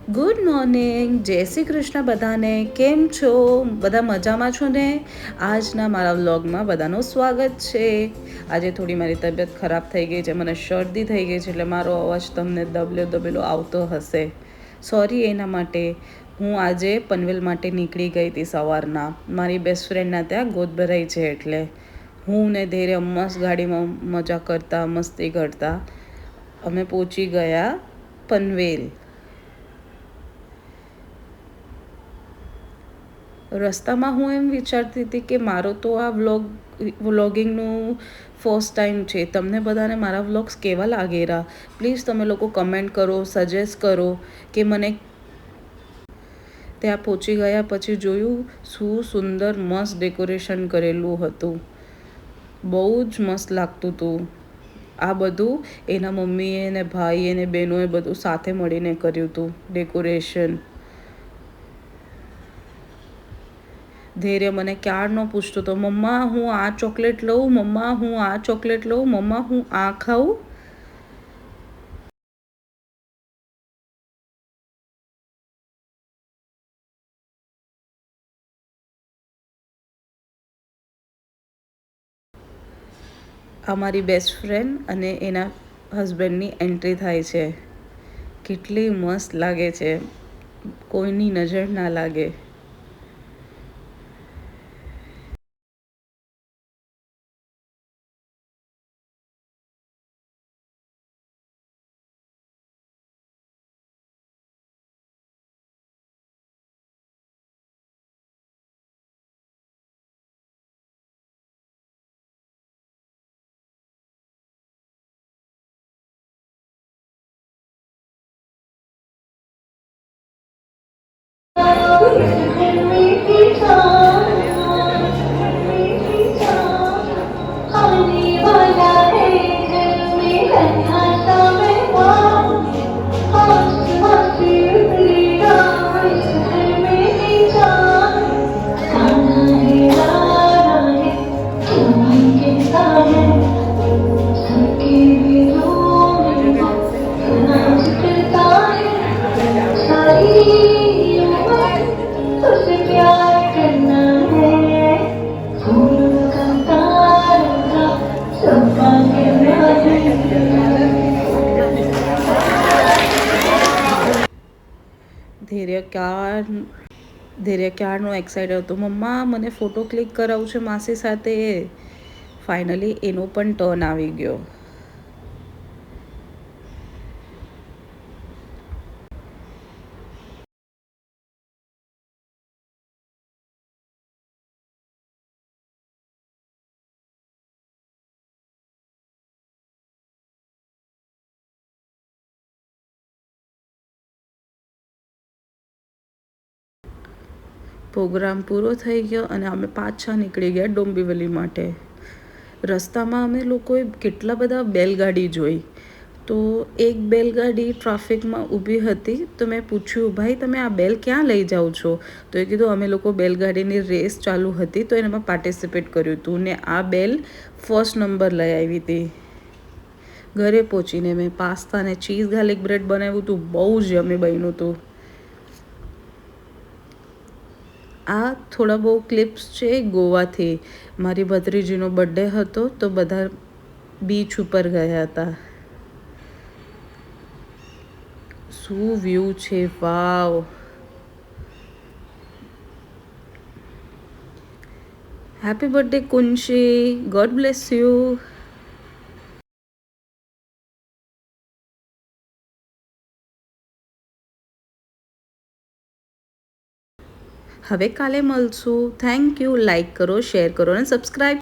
Good morning, જય શ્રી કૃષ્ણ બધાને. કેમ છો? બધા મજામાં છો ને? આજના મારા વ્લોગમાં બધાનું સ્વાગત છે. આજે થોડી મારી તબિયત ખરાબ થઈ ગઈ છે, મને શરદી થઈ ગઈ છે, એટલે મારો અવાજ તમને દબેલો આવતો હશે. સોરી એના માટે. હું આજે પનવેલ માટે નીકળી ગઈ હતી સવારના. મારી બેસ્ટ ફ્રેન્ડના ત્યાં ગોદ ભરાઈ છે, એટલે હું ને ધીરે મસ્ત ગાડીમાં મજા કરતા મસ્તી કરતા અમે પહોંચી ગયા પનવેલ. રસ્તામાં હું એમ વિચારતી હતી કે મારો તો આ વ્લોગિંગનું ફર્સ્ટ ટાઈમ છે. તમને બધાને મારા વ્લોગ્સ કેવા લાગેલા? પ્લીઝ તમે લોકો કમેન્ટ કરો, સજેસ્ટ કરો કે મને. ત્યાં પહોંચી ગયા પછી જોયું શું સુંદર મસ્ત ડેકોરેશન કરેલું હતું. બહુ જ મસ્ત લાગતું હતું. આ બધું એના મમ્મીએ ને ભાઈએ ને બહેનોએ બધું સાથે મળીને કર્યું હતું ડેકોરેશન. ધૈર્ય મને ક્યારનો પૂછતો હતો, મમ્મા હું આ ચોકલેટ લઉં, મમ્મા હું આ ચોકલેટ લઉં, મમ્મા હું આ ખાઉં. અમારી બેસ્ટ ફ્રેન્ડ અને એના હસબન્ડની એન્ટ્રી થાય છે. કેટલી મસ્ત લાગે છે, કોઈની નજર ના લાગે. ધૈર્ય ક્યારનો એક્સાઇટેડ હતો, મમ્મા મને ફોટો ક્લિક કરાવવું છે માસી સાથે. ફાઇનલી એનો પણ ટર્ન આવી ગયો. પ્રોગ્રામ પૂરો થઈ ગયો અને અમે પાછા નીકળી ગયા ડોંબિવલી માટે. રસ્તામાં અમે લોકોએ કેટલા બધા બેલગાડી જોઈ. તો એક બેલગાડી ટ્રાફિકમાં ઊભી હતી. તો મેં પૂછ્યું, ભાઈ તમે આ બેલ ક્યાં લઈ જાઓ છો? તો એ કીધું અમે લોકો બેલગાડીની રેસ ચાલુ હતી તો એનામાં પાર્ટિસિપેટ કર્યું હતું ને આ બેલ ફર્સ્ટ નંબર લઈ આવી હતી. ઘરે પહોંચીને મેં પાસ્તા અને ચીઝ ગાર્લિક બ્રેડ બનાવ્યું હતું. બહુ જ યમી બન્યું હતું. આ થોડા બહુ ક્લિપ્સ છે ગોવાથી. મારી ભત્રીજીનો બર્થડે હતો તો બધા બીચ ઉપર ગયા હતા. શું વ્યૂ છે, વાવ. હેપી બર્થડે કુંશી, ગોડ બ્લેસ યુ. હવે કાલે મળશું. Thank you. લાઈક કરો, શેર કરો અને સબસ્ક્રાઈબ